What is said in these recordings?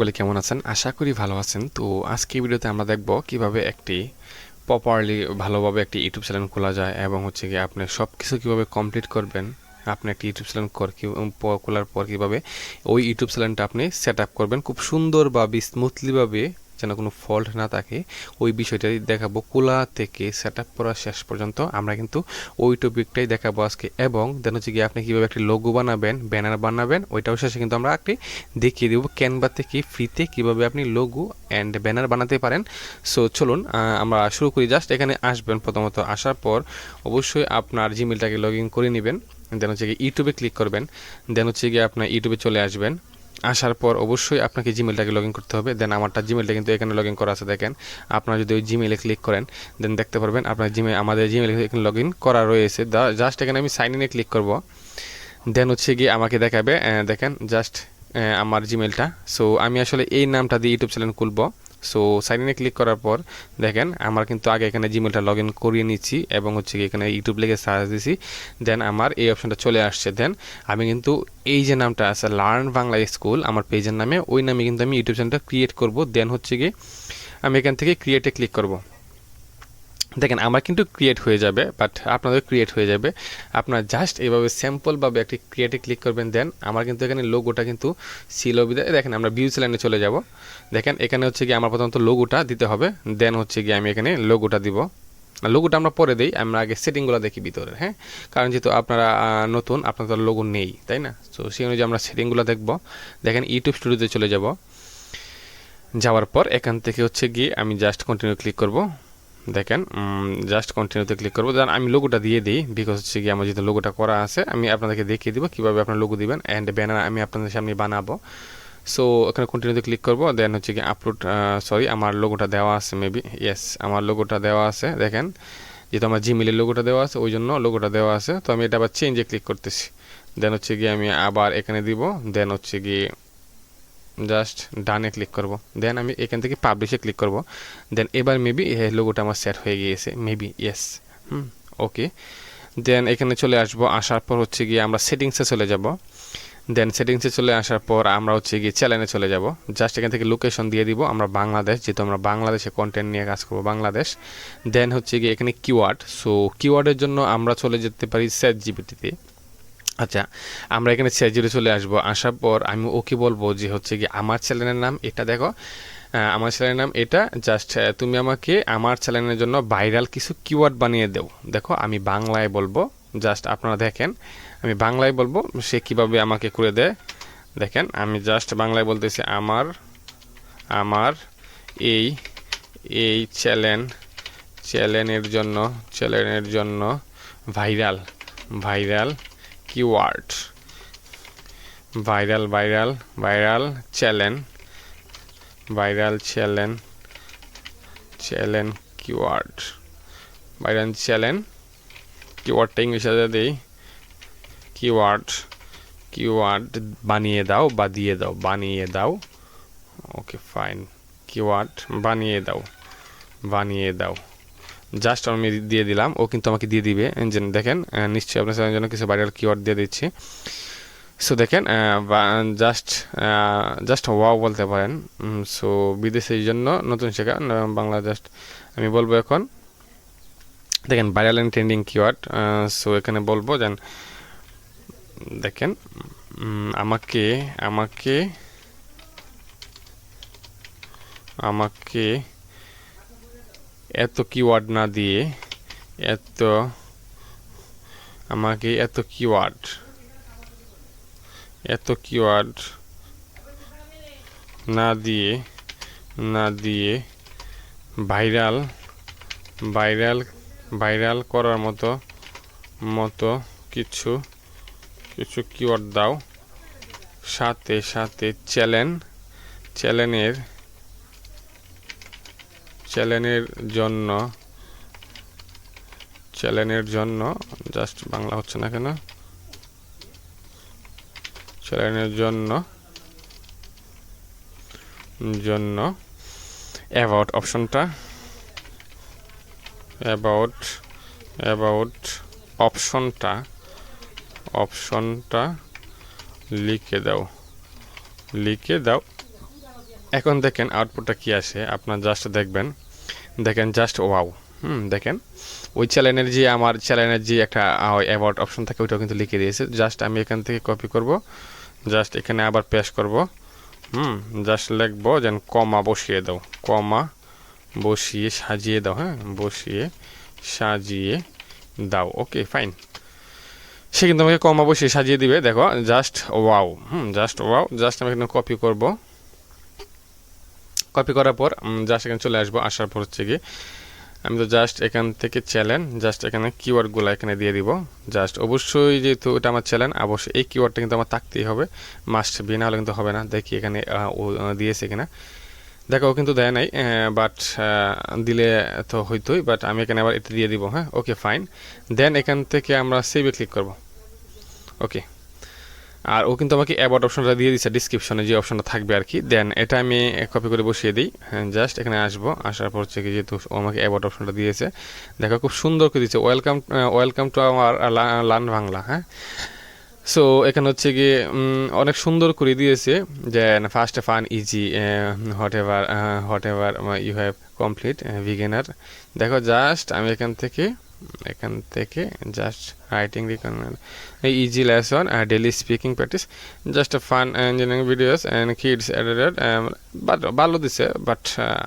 বলে কেমন আছেন? আশা করি ভালো আছেন। তো আজকে এই ভিডিওতে আমরা দেখব কিভাবে একটি প্রপারলি ভালোভাবে একটি ইউটিউব চ্যানেল খোলা যায় এবং হচ্ছে গিয়ে আপনি সবকিছু কিভাবে কমপ্লিট করবেন। আপনি একটি ইউটিউব চ্যানেল খোলার পর কিভাবে ওই ইউটিউব চ্যানেলটা আপনি সেট আপ করবেন খুব সুন্দরভাবে স্মুথলিভাবে, যেন কোনো ফল্ট না থাকে। ওই বিষয়টাই দেখাবো খোলা থেকে সেট আপ করা শেষ পর্যন্ত। আমরা কিন্তু ওই টপিকটাই দেখাবো আজকে, এবং দেন হচ্ছে গিয়ে আপনি কীভাবে একটি লোগো বানাবেন, ব্যানার বানাবেন, ওইটাও শেষে কিন্তু আমরা একটি দেখিয়ে দেবো ক্যানভা থেকে ফ্রিতে কীভাবে আপনি লোগো অ্যান্ড ব্যানার বানাতে পারেন। সো চলুন আমরা শুরু করি। জাস্ট এখানে আসবেন, প্রথমত আসার পর অবশ্যই আপনার জিমেলটাকে লগ ইন করে নেবেন। দেন হচ্ছে গিয়ে ইউটিউবে ক্লিক করবেন। দেন হচ্ছে গিয়ে আপনার ইউটিউবে চলে আসবেন। আসার পর অবশ্যই আপনাকে জিমেলটাকে লগ ইন করতে হবে। দেন আমারটা জিমেলটা কিন্তু এখানে লগ ইন করা আছে, দেখেন। আপনারা যদি ওই জিমেলে ক্লিক করেন দেন দেখতে পারবেন আপনার আমাদের জিমেলে এখানে লগ ইন করা রয়েছে। জাস্ট এখানে আমি সাইন ইনে ক্লিক করব। দেন হচ্ছে গিয়ে আমাকে দেখাবে, দেখেন জাস্ট আমার জিমেলটা। সো আমি আসলে এই নামটা দিয়ে ইউটিউব চ্যানেল খুলব। সো সাইন ইনে ক্লিক করার পর দেখেন আমার কিন্তু আগে এখানে জিমেলটা লগ ইন করিয়ে নিচ্ছি এবং হচ্ছে কি এখানে ইউটিউব লিখে সার্চ দিছি। দেন আমার এই অপশনটা চলে আসছে। দেন আমি কিন্তু এই যে নামটা আছে লার্ন বাংলা স্কুল আমার পেজের নামে, ওই নামে কিন্তু আমি ইউটিউব চ্যানেলটা ক্রিয়েট করব। দেন হচ্ছে কি আমি এখান থেকে ক্রিয়েটে ক্লিক করব। দেখেন আমার কিন্তু ক্রিয়েট হয়ে যাবে, বাট আপনাদের ক্রিয়েট হয়ে যাবে। আপনার জাস্ট এইভাবে স্যাম্পলভাবে একটি ক্রিয়েটে ক্লিক করবেন। দেন আমার কিন্তু এখানে লোগোটা কিন্তু ছিল বিদায়। দেখেন আমরা ভিউ চ্যানেলে চলে যাব। দেখেন এখানে হচ্ছে কি আমার প্রথমত লোগোটা দিতে হবে। দেন হচ্ছে কি আমি এখানে লোগোটা দিব। লোগোটা আমরা পরে দিই, আমরা আগে সেটিংগুলো দেখি ভিতরে, হ্যাঁ। কারণ যেহেতু আপনারা নতুন, আপনাদের লোগো নেই, তাই না? তো সেই অনুযায়ী আমরা সেটিংগুলো দেখব। দেখেন ইউটিউব স্টুডিওতে চলে যাব। যাওয়ার পর এখান থেকে হচ্ছে গিয়ে আমি জাস্ট কন্টিনিউ ক্লিক করব। দেখেন জাস্ট কন্টিনিউতে ক্লিক করবো। দেন আমি লোগোটা দিয়ে দিই, বিকজ হচ্ছে কি আমার যেহেতু লোগোটা করা আছে আমি আপনাদেরকে দেখিয়ে দিব কীভাবে আপনার লোগো দিবেন অ্যান্ড ব্যানার আমি আপনাদের সামনে বানাবো। সো এখানে কন্টিনিউতে ক্লিক করবো। দেন হচ্ছে কি আপলোড, সরি আমার লোগোটা দেওয়া আছে মেবি, ইয়েস আমার লোগোটা দেওয়া আছে। দেখেন যেহেতু আমার জিমেলের লোগোটা দেওয়া আছে ওই জন্য লোগোটা দেওয়া আছে। তো আমি এটা আবার চেঞ্জে ক্লিক করতেছি। দেন হচ্ছে গিয়ে আমি আবার এখানে দিব। দেন হচ্ছে গিয়ে জাস্ট ডানে ক্লিক করব। দেন আমি এখান থেকে পাবলিশে ক্লিক করব। দেন এবার মেবি এই লোগোটা আমার সেট হয়ে গিয়েছে, মেবি, ইয়েস। ওকে। দেন এখানে চলে আসবো। আসার পর হচ্ছে গিয়ে আমরা সেটিংসে চলে যাব। দেন সেটিংসে চলে আসার পর আমরা হচ্ছে গিয়ে চ্যানেলে চলে যাব। জাস্ট এখান থেকে লোকেশন দিয়ে দিব আমরা বাংলাদেশ, যেহেতু আমরা বাংলাদেশে কন্টেন্ট নিয়ে কাজ করবো, বাংলাদেশ। দেন হচ্ছে গিয়ে এখানে কিওয়ার্ড। সো কিওয়ার্ডের জন্য আমরা চলে যেতে পারি চ্যাটজিপিটিতে। আচ্ছা, আমরা এখানে চ্যাটজিপিটি চলে আসবো। আসার পর আমি ওকে বলবো যে হচ্ছে কি আমার চ্যানেলের নাম এটা, দেখো আমার চ্যানেলের নাম এটা। জাস্ট তুমি আমাকে আমার চ্যানেলের জন্য ভাইরাল কিছু কিওয়ার্ড বানিয়ে দেও। দেখো আমি বাংলায় বলবো, জাস্ট আপনারা দেখেন আমি বাংলায় বলবো সে কিভাবে আমাকে করে দেয়। দেখেন আমি জাস্ট বাংলায় বলতেছি আমার আমার এই এই চ্যানেলের জন্য viral viral keyword, viral channel keyword, viral channel কিওয়ার্ডটা ইংলিশে দিই, কিওয়ার্ড বানিয়ে দাও বা দিয়ে দাও, বানিয়ে দাও। ওকে ফাইন, কিওয়ার্ড বানিয়ে দাও। জাস্ট আমি দিয়ে দিলাম, ও কিন্তু আমাকে দিয়ে দিবে। দেখেন নিশ্চয়ই আপনার চ্যানেলের জন্য কিছু ভাইরাল কিওয়ার্ড দিয়ে দিচ্ছি। সো দেখেন জাস্ট ওয়াও বলতে পারেন। সো বিদেশের জন্য নতুন শেখা বাংলা, জাস্ট আমি বলবো এখন দেখেন viral and trending keyword. So এখানে বলবো যেন দেখেন আমাকে আমাকে আমাকে এত কিওয়ার্ড না দিয়ে আমাকে এত কিওয়ার্ড না দিয়ে ভাইরাল করার মতো কিছু কিওয়ার্ড দাও। সাথে চ্যানেলের জন্য জাস্ট বাংলা হচ্ছে না কেন, চ্যানেলের জন্য অ্যাবাউট অপশনটা লিখে দাও। এখন দেখেন আউটপুটটা কি আসে, আপনার জাস্ট দেখবেন, দেখেন জাস্ট ওয়াও। দেখেন ওই চ্যানেলের যে আমার চ্যানেলের যে একটা অ্যাবাউট অপশন থাকে ওইটাও কিন্তু লিখে দিয়েছে। জাস্ট আমি এখান থেকে কপি করব, জাস্ট এখানে আবার পেস্ট করব। জাস্ট লিখবো যেন কমা বসিয়ে দাও, কমা বসিয়ে সাজিয়ে দাও, হ্যাঁ বসিয়ে সাজিয়ে দাও। ওকে ফাইন, সে কিন্তু আমাকে কমা বসিয়ে সাজিয়ে দিবে। দেখো just wow, just wow. Just আমি এখানে কপি করব, কপি করার পর জাস্ট এখানে চলে আসবো। আসার পর হচ্ছে কি আমি তো জাস্ট এখান থেকে চ্যানেল, জাস্ট এখানে কিওয়ার্ডগুলো এখানে দিয়ে দিব। জাস্ট অবশ্যই যেহেতু এটা আমার চ্যানেল, অবশ্যই এই কিওয়ার্ডটা কিন্তু আমার থাকতেই হবে, মাস্ট বি, না হলে কিন্তু হবে না। দেখি এখানে ও দিয়েছে কিনা, দেখো ও কিন্তু দেয় নাই, বাট দিলে তো হইতোই, বাট আমি এখানে আবার এটা দিয়ে দিব। হ্যাঁ ওকে ফাইন। দেন এখান থেকে আমরা সেভে ক্লিক করব। ওকে, আর ও কিন্তু আমাকে অ্যাবাউট অপশনটা দিয়ে দিচ্ছে, ডিসক্রিপশনে যে অপশনটা থাকবে আর কি। দেন এটা আমি কপি করে বসিয়ে দিই। হ্যাঁ জাস্ট এখানে আসবো, আসার পর হচ্ছে কি যেহেতু ও আমাকে অ্যাবাউট অপশনটা দিয়েছে, দেখো খুব সুন্দর করে দিচ্ছে, ওয়েলকাম ওয়েলকাম টু আমার লার্ন বাংলা। হ্যাঁ সো এখানে হচ্ছে গিয়ে অনেক সুন্দর করে দিয়েছে যে first fun easy whatever you have complete beginner. দেখো জাস্ট আমি এখান থেকে just writing easy lesson daily speaking practice, just fun engineering videos and kids edited. But ভালো দিছে, বাট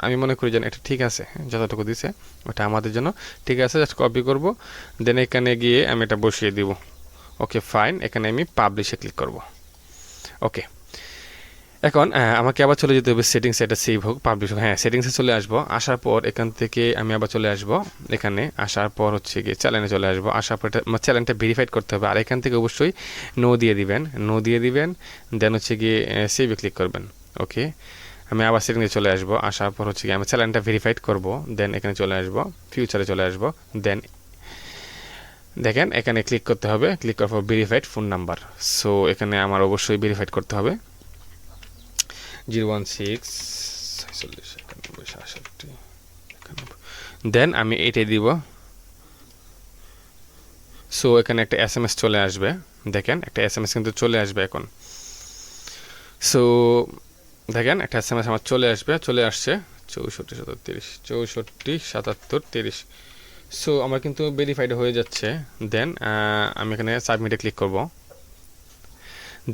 আমি মনে করি যেন এটা ঠিক আছে, যতটুকু দিছে ওটা আমাদের জন্য ঠিক আছে। জাস্ট কপি করব, দেন এখানে গিয়ে আমি এটা বসিয়ে দিব। ওকে ফাইন, এখানে আমি পাবলিশে ক্লিক করব। ওকে, এখন আমাকে আবার চলে যেতে হবে সেটিংস, এটা সেভ হোক পাবলিশ হোক। হ্যাঁ সেটিংসে চলে আসবো, আসার পর এখান থেকে আমি আবার চলে আসবো এখানে, আসার পর হচ্ছে গিয়ে চ্যানেলে চলে আসবো। আসার পর চ্যানেলটা ভেরিফাইড করতে হবে, আর এখান থেকে অবশ্যই নো দিয়ে দিবেন। দেন হচ্ছে গিয়ে সেভে ক্লিক করবেন। ওকে, আমি আবার সেটিংসে চলে আসবো, আসার পর হচ্ছে গিয়ে আমি চ্যানেলটা ভেরিফাইড করব। দেন এখানে চলে আসবো, ফিউচারে চলে আসবো। দেন দেখেন এখানে ক্লিক করতে হবে, ক্লিক করার পর ভেরিফাইড ফোন নাম্বার। সো এখানে আমার অবশ্যই ভেরিফাইড করতে হবে 016 দেন আমি এটাই দিব। সো এখানে একটা SMS চলে আসবে, দেখেন একটা SMS কিন্তু চলে আসবে এখন। সো দেখেন একটা SMS আমার চলে আসছে 64 77 30। সো আমার কিন্তু ভেরিফাইড হয়ে যাচ্ছে। দেন আমি এখানে সাবমিটে ক্লিক করব।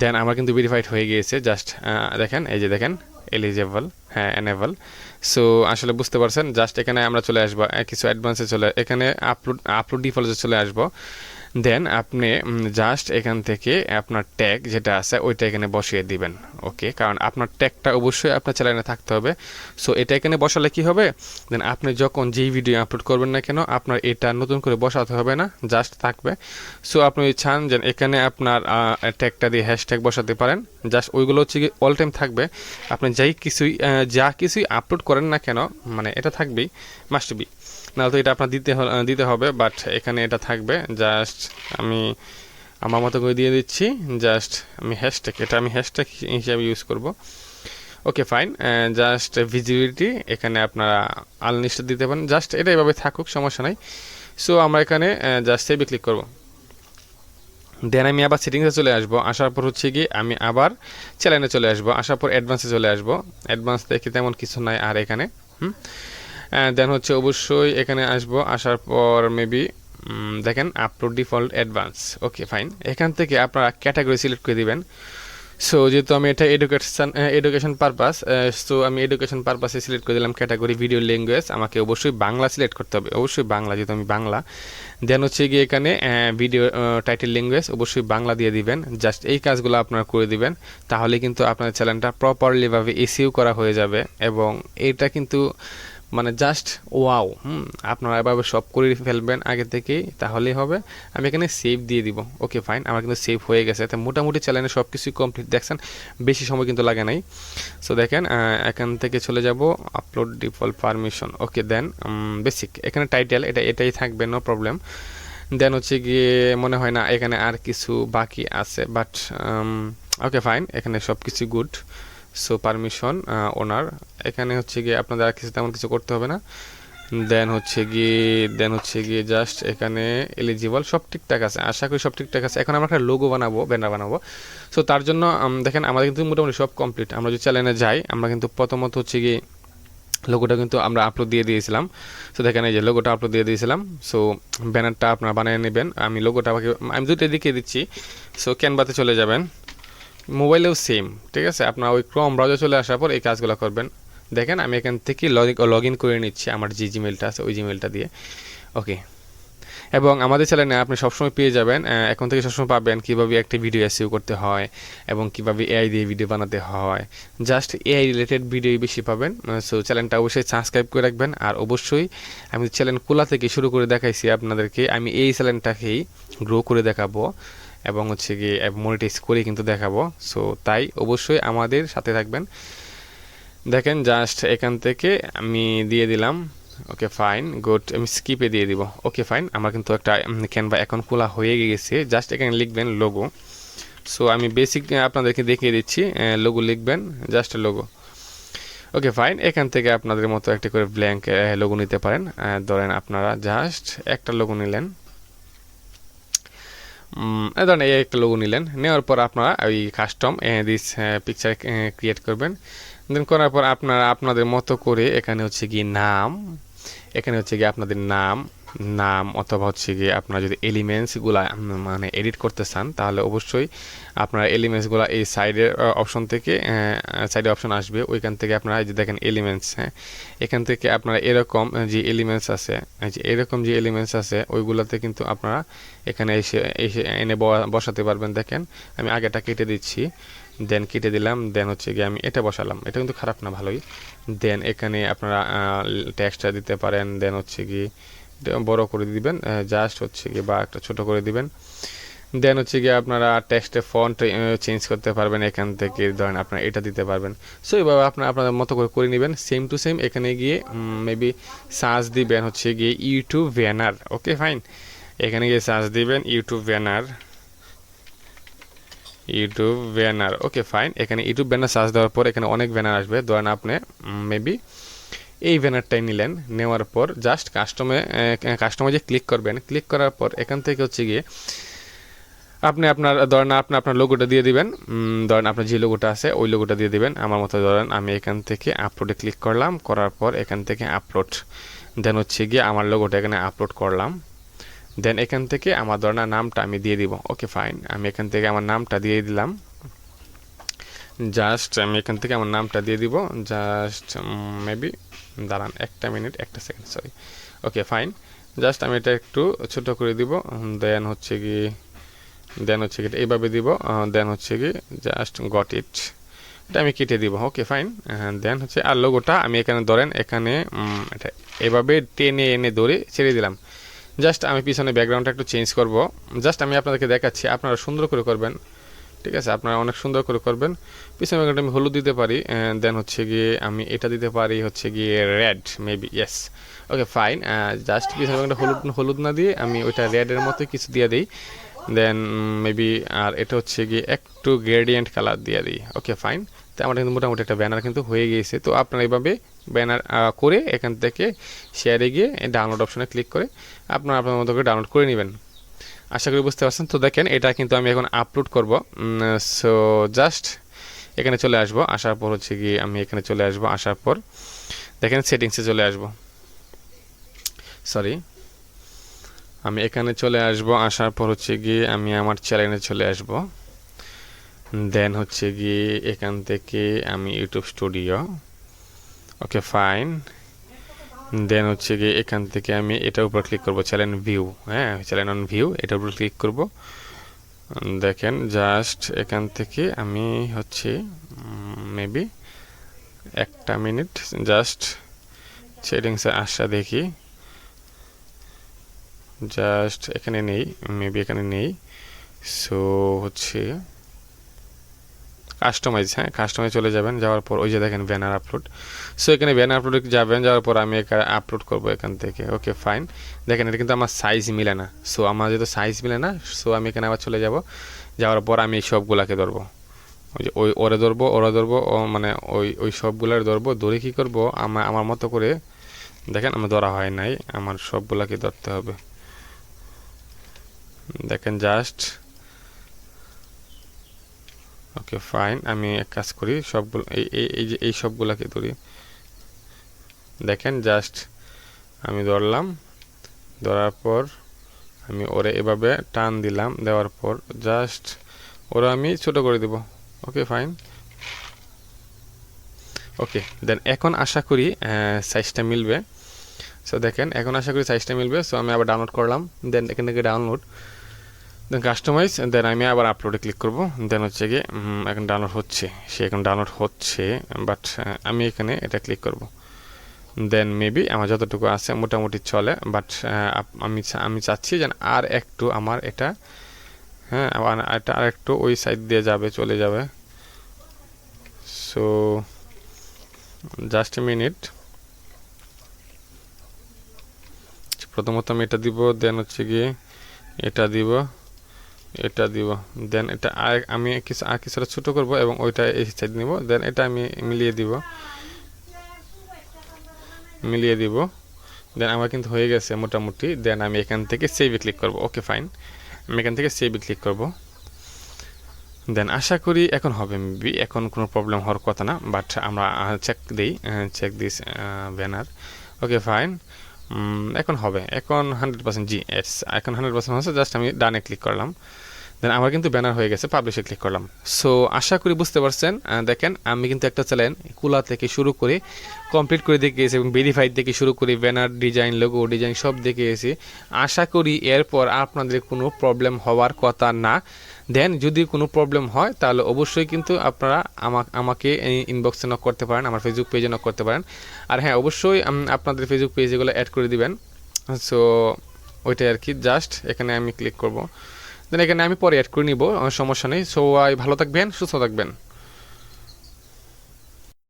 দেন আমার কিন্তু ভেরিফাইড হয়ে গিয়েছে। জাস্ট দেখেন, এই যে দেখেন এলিজেবল, হ্যাঁ এনেবল। সো আসলে বুঝতে পারছেন, জাস্ট এখানে আমরা চলে আসবো কিছু অ্যাডভান্সে এখানে আপলোড ডিফল্টে চলে আসবো। দেন আপনি জাস্ট এখান থেকে আপনার ট্যাগ যেটা আছে ওইটা এখানে বসিয়ে দিবেন। ওকে, কারণ আপনার ট্যাগটা অবশ্যই আপনার চ্যানেলে থাকতে হবে। সো এটা এখানে বসালে কি হবে, দেন আপনি যখন যেই ভিডিও আপলোড করবেন না কেন আপনার এটা নতুন করে বসাতে হবে না, জাস্ট থাকবে। সো আপনি চান যে এখানে আপনার ট্যাগটা দিয়ে হ্যাশট্যাগ বসাতে পারেন, জাস্ট ওইগুলো হচ্ছে কি অল টাইম থাকবে। আপনি যা কিছুই আপলোড করেন না কেন, মানে এটা থাকবেই, মাস্ট বি, না তো এটা আপনার দিতে হবে। বাট এখানে এটা থাকবে। জাস্ট আমি আমার মতো করে দিয়ে দিচ্ছি। জাস্ট আমি হ্যাশট্যাগ হিসাবে ইউজ করব। ওকে ফাইন, জাস্ট ভিজিবিলিটি এখানে আপনারা আনলিস্টেড দিতে পারেন, জাস্ট এটা এভাবে থাকুক, সমস্যা নাই। সো আমরা এখানে জাস্ট সেভে ক্লিক করব। দেন আমি আবার সেটিংসে চলে আসবো, আসার পর হচ্ছে কি আমি আবার চ্যানেলে চলে আসবো, আসার পর অ্যাডভান্সে চলে আসবো। অ্যাডভান্স দেখে তেমন কিছু নাই আর এখানে। দেন হচ্ছে অবশ্যই এখানে আসবো, আসার পর মেবি দেখেন upload default advance. Okay fine, এখান থেকে আপনারা ক্যাটাগরি সিলেক্ট করে দিবেন। সো যেহেতু আমি এটা এডুকেশন পারপাস, সো আমি এডুকেশন পারপাসে সিলেক্ট করে দিলাম ক্যাটাগরি ভিডিও ল্যাঙ্গুয়েজ। আমাকে অবশ্যই বাংলা সিলেক্ট করতে হবে, অবশ্যই বাংলা, যেহেতু আমি বাংলা। দেন হচ্ছে গিয়ে এখানে ভিডিও টাইটেল ল্যাঙ্গুয়েজ অবশ্যই বাংলা দিয়ে দিবেন। জাস্ট এই কাজগুলো আপনারা করে দিবেন, তাহলে কিন্তু আপনার চ্যানেলটা প্রপারলিভাবে এসইও করা হয়ে যাবে। এবং এটা কিন্তু মানে জাস্ট ওয়াও, আপনারা এভাবে সব করে ফেলবেন আগে থেকেই, তাহলেই হবে। আমি এখানে সেভ দিয়ে দিব। ওকে ফাইন, আমার কিন্তু সেভ হয়ে গেছে। তো মোটামুটি চ্যানেলে সব কিছুই কমপ্লিট, দেখছেন বেশি সময় কিন্তু লাগে নাই। সো দেখেন এখান থেকে চলে যাব আপলোড ডিফল্ট পারমিশন। ওকে দেন বেসিক এখানে টাইটেল এটাই থাকবে, নো প্রবলেম। দেন হচ্ছে গিয়ে মনে হয় না এখানে আর কিছু বাকি আছে, বাট ওকে ফাইন, এখানে সব কিছু গুড। সো পারমিশন ওনার, এখানে হচ্ছে গিয়ে আপনাদের আর কিছু তেমন কিছু করতে হবে না। দেন হচ্ছে গিয়ে জাস্ট এখানে এলিজিবল সব ঠিকঠাক আছে, আশা করি সব ঠিকঠাক আছে। এখন আমরা একটা লোগো বানাবো, ব্যানার বানাবো। সো তার জন্য দেখেন আমাদের কিন্তু মোটামুটি সব কমপ্লিট। আমরা যদি চ্যানেলে যাই, আমরা কিন্তু প্রথমত হচ্ছে গিয়ে লোগোটা কিন্তু আমরা আপলোড দিয়ে দিয়েছিলাম। সো দেখেন এই যে লোগোটা আপলোড দিয়ে দিয়েছিলাম। সো ব্যানারটা আপনারা বানিয়ে নেবেন। আমি লোগোটা আমি দুটো দেখিয়ে দিচ্ছি। সো ক্যানভাতে চলে যাবেন, মোবাইলেও সেম, ঠিক আছে। আপনার ওই ক্রোম ব্রাউজার চলে আসার পর এই কাজগুলো করবেন। দেখেন আমি এখান থেকে লগ ইন করে নিচ্ছি আমার যে জিমেলটা আছে ওই জিমেলটা দিয়ে। ওকে, এবং আমাদের চ্যানেলে আপনি সবসময় পেয়ে যাবেন, এখন থেকে সবসময় পাবেন কীভাবে একটি ভিডিও এসইও করতে হয় এবং কীভাবে এআই দিয়ে ভিডিও বানাতে হয়। জাস্ট এআই রিলেটেড ভিডিও বেশি পাবেন। সো চ্যানেলটা অবশ্যই সাবস্ক্রাইব করে রাখবেন। আর অবশ্যই আমি চ্যানেল খোলা থেকে শুরু করে দেখাইছি আপনাদেরকে, আমি এই চ্যানেলটাকেই গ্রো করে দেখাবো এবং হচ্ছে গিয়ে মনিটাইজ করে কিন্তু দেখাবো। সো তাই অবশ্যই আমাদের সাথে থাকবেন। দেখেন জাস্ট এখান থেকে আমি দিয়ে দিলাম। ওকে ফাইন, গুড, আমি স্কিপে দিয়ে দিব। ওকে ফাইন, আমার কিন্তু একটা ক্যানভা অ্যাকাউন্ট খোলা হয়ে গেছে। জাস্ট এখানে লিখবেন লোগো। সো আমি বেসিক আপনাদেরকে দেখিয়ে দিচ্ছি, লোগো লিখবেন, জাস্ট লোগো। ওকে ফাইন, এখান থেকে আপনাদের মতো একটা করে ব্ল্যাঙ্ক লোগো নিতে পারেন। ধরেন আপনারা জাস্ট একটা লোগো নিলেন, ধরেন এই একটা লোগো নিলেন, নেওয়ার পর আপনারা ওই কাস্টম দিস পিকচার ক্রিয়েট করবেন। দেন করার পর আপনারা আপনাদের মতো করে এখানে হচ্ছে গিয়ে নাম, এখানে হচ্ছে গিয়ে আপনাদের নাম অথবা হচ্ছে গিয়ে আপনারা যদি এলিমেন্টসগুলা মানে এডিট করতে চান তাহলে অবশ্যই আপনারা এলিমেন্টসগুলো এই সাইডের অপশন থেকে সাইডে অপশন আসবে, ওইখান থেকে আপনারা এই যে দেখেন এলিমেন্টস, হ্যাঁ এখান থেকে আপনারা এরকম যে এলিমেন্টস আছে, এরকম যে এলিমেন্টস আছে ওইগুলোতে কিন্তু আপনারা এখানে এসে এনে বসাতে পারবেন। দেখেন আমি আগেটা কেটে দিচ্ছি, দেন কেটে দিলাম, দেন হচ্ছে গিয়ে আমি এটা বসালাম, এটা কিন্তু খারাপ না, ভালোই। দেন এখানে আপনারা টেক্সটটা দিতে পারেন, দেন হচ্ছে গিয়ে বড় করে দিবেন, জাস্ট হচ্ছে গিয়ে বা একটা ছোট করে দিবেন। দেন হচ্ছে গিয়ে আপনারা টেক্সটের ফন্ট চেঞ্জ করতে পারবেন, এখান থেকে ধরেন আপনারা এটা দিতে পারবেন। সো এইভাবে আপনারা আপনাদের মতো করে নেবেন, সেম টু সেম। এখানে গিয়ে মেবি সার্চ দিবেন হচ্ছে গিয়ে ইউটিউব ব্যানার। ওকে ফাইন, এখানে গিয়ে সার্চ দিবেন ইউটিউব ব্যানার, ওকে ফাইন। এখানে ইউটিউব ব্যানার সার্চ দেওয়ার পর এখানে অনেক ব্যানার আসবে। ধরেন আপনি মেবি এই ব্যানারটাই নিলেন, নেওয়ার পর জাস্ট কাস্টমে যে ক্লিক করবেন, ক্লিক করার পর এখান থেকে হচ্ছে গিয়ে আপনি আপনার লোগোটা দিয়ে দিবেন। ধরেন আপনার যে লোগোটা আছে ওই লোগোটা দিয়ে দিবেন। আমার মতো ধরেন আমি এখান থেকে আপলোডে ক্লিক করলাম, করার পর এখান থেকে আপলোড, দেন হচ্ছে গিয়ে আমার লোগোটা এখানে আপলোড করলাম। দেন এখান থেকে আমার ধরেন নামটা আমি দিয়ে দিব। ওকে ফাইন, আমি এখান থেকে আমার নামটা দিয়ে দিলাম। জাস্ট আমি এখান থেকে আমার নামটা দিয়ে দিব, জাস্ট মেবি দাঁড়ান একটা মিনিট একটা second, sorry. Okay fine, just আমি এটা একটু ছোট করে দিব। দেন হচ্ছে কি এইভাবে দিব। দেন হচ্ছে কি জাস্ট গট ইট, এটা আমি কেটে দিব। ওকে ফাইন, দেন হচ্ছে আর লোগোটা আমি এখানে ধরেন এখানে এটা এভাবে টেনে এনে ধরে ছেড়ে দিলাম। জাস্ট আমি পিছনে ব্যাকগ্রাউন্ডটা একটু চেঞ্জ করব, জাস্ট আমি আপনাদেরকে দেখাচ্ছি, আপনারা সুন্দর করে করবেন, ঠিক আছে। আপনারা অনেক সুন্দর করে করবেন। পিছনে ব্যাকগ্রাউন্ড আমি হলুদ দিতে পারি, দেন হচ্ছে গিয়ে আমি এটা দিতে পারি হচ্ছে গিয়ে red maybe, yes. Okay fine, just পিছনে ব্যাকগ্রাউন্ডটা হলুদ না দিয়ে আমি ওইটা রেডের মতো কিছু দিয়ে দিই। দেন মেবি আর এটা হচ্ছে গিয়ে একটু গ্রেডিয়েন্ট কালার দিয়ে দিই। ওকে ফাইন, তো আমার কিন্তু মোটামুটি একটা ব্যানার কিন্তু হয়ে গিয়েছে। তো আপনারা এইভাবে ব্যানার করে এখান থেকে শেয়ারে গিয়ে ডাউনলোড অপশনে ক্লিক করে আপনারা আপনার মতো করে ডাউনলোড করে নেবেন। আশা করি বুঝতে পারছেন। তো দেখেন এটা কিন্তু আমি এখন আপলোড করব। সো জাস্ট এখানে চলে আসবো, আসার পর হচ্ছে গিয়ে আমি এখানে চলে আসবো, আসার পর দেখেন সেটিংসে চলে আসবো, সরি আমি এখানে চলে আসবো, আসার পর হচ্ছে গিয়ে আমি আমার চ্যানেলে চলে আসবো। দেন হচ্ছে গিয়ে এখান থেকে আমি ইউটিউব স্টুডিও, ওকে ফাইন। দেন হচ্ছে গিয়ে এখান থেকে আমি এটার উপর ক্লিক করব, চ্যানেল ভিউ, হ্যাঁ চ্যানেল অন ভিউ, এটার উপর ক্লিক করব। দেখেন জাস্ট এখান থেকে আমি হচ্ছে মেবি একটা মিনিট জাস্ট সেটিংসে আসা দেখি, জাস্ট এখানে নেই, মেবি এখানে নেই। সো হচ্ছে কাস্টমাইজ, হ্যাঁ কাস্টমাইজ চলে যাবেন, যাওয়ার পর ওই যে দেখেন ব্যানার আপলোড। সো এখানে ব্যানার আপলোডে যাবেন, যাওয়ার পর আমি এখানে আপলোড করবো এখান থেকে। ওকে ফাইন, দেখেন এটা কিন্তু আমার সাইজ মিলে না। সো আমার যেহেতু সাইজ মিলে না, সো আমি এখানে আবার চলে যাব, যাওয়ার পর আমি এই সবগুলাকে ধরবো, ওই যে ওরা ধরবো ও মানে ওই সবগুলার ধরবো, ধরে কী করবো আমার মতো করে দেখেন আমার ধরা হয় নাই, আমার সবগুলাকে ধরতে হবে। দেখেন জাস্ট ওকে ফাইন, আমি এক কাজ করি সবগুলো এই সবগুলাকে ধরি। দেখেন জাস্ট আমি ধরলাম, ধরার পর আমি ওরে এভাবে টান দিলাম, দেওয়ার পর জাস্ট ওরা আমি ছোট করে দেব। ওকে ফাইন, ওকে দেন এখন আশা করি সাইজটা মিলবে। সো দেখেন এখন আশা করি সাইজটা মিলবে। সো আমি আবার ডাউনলোড করলাম, দেন এখান থেকে ডাউনলোড, দেন কাস্টমাইজ, দেন আমি আবার আপলোডে ক্লিক করব। দেন হচ্ছে গিয়ে এখন ডাউনলোড হচ্ছে, সে এখন ডাউনলোড হচ্ছে, বাট আমি এখানে এটা ক্লিক করব। দেন মেবি আমার যতটুকু আছে মোটামুটি চলে, বাট আমি চাচ্ছি যেন আর একটু আমার এটা, হ্যাঁ এটা আর একটু ওই সাইড দিয়ে যাবে, চলে যাবে। সো জাস্ট এ মিনিট, প্রথমত আমি এটা দিব, দেন হচ্ছে গিয়ে এটা দিব, এটা দিব, দেন এটা আমি কিছুটা ছোটো করব এবং ওইটা এই সাইড নিব, দেন এটা আমি মিলিয়ে দিব, দেন আমার কিন্তু হয়ে গেছে মোটামুটি। দেন আমি এখান থেকে সেভে ক্লিক করব। ওকে ফাইন, আমি এখান থেকে সেভে ক্লিক করব। দেন আশা করি এখন হবে, মেবি এখন কোনো প্রবলেম হওয়ার কথা না, বাট আমরা check this banner. Okay fine, এখন হবে, এখন 100% জি এস, এখন 100% হচ্ছে। জাস্ট আমি ডানে ক্লিক করলাম, দেন আমার কিন্তু ব্যানার হয়ে গেছে, পাবলিশে ক্লিক করলাম। সো আশা করি বুঝতে পারছেন। দেখেন আমি কিন্তু একটা চ্যানেল কুলা থেকে শুরু করে কমপ্লিট করে দেখে গেছি এবং ভেরিফাইড থেকে শুরু করে ব্যানার ডিজাইন, লোগো ডিজাইন সব দেখে গেছি। আশা করি এরপর আপনাদের কোনো প্রবলেম হওয়ার কথা না। দেন যদি কোনো প্রবলেম হয় তাহলে অবশ্যই কিন্তু আপনারা আমাকে ইনবক্সে নক করতে পারেন, আমার ফেসবুক পেজে নক করতে পারেন। আর হ্যাঁ অবশ্যই আপনাদের ফেসবুক পেজগুলো অ্যাড করে দিবেন। সো ওইটাই আর কি, জাস্ট এখানে আমি ক্লিক করব, দেন এখানে আমি পরে অ্যাড করে নিব, সমস্যা নেই। সবাই ভালো থাকবেন, সুস্থ থাকবেন।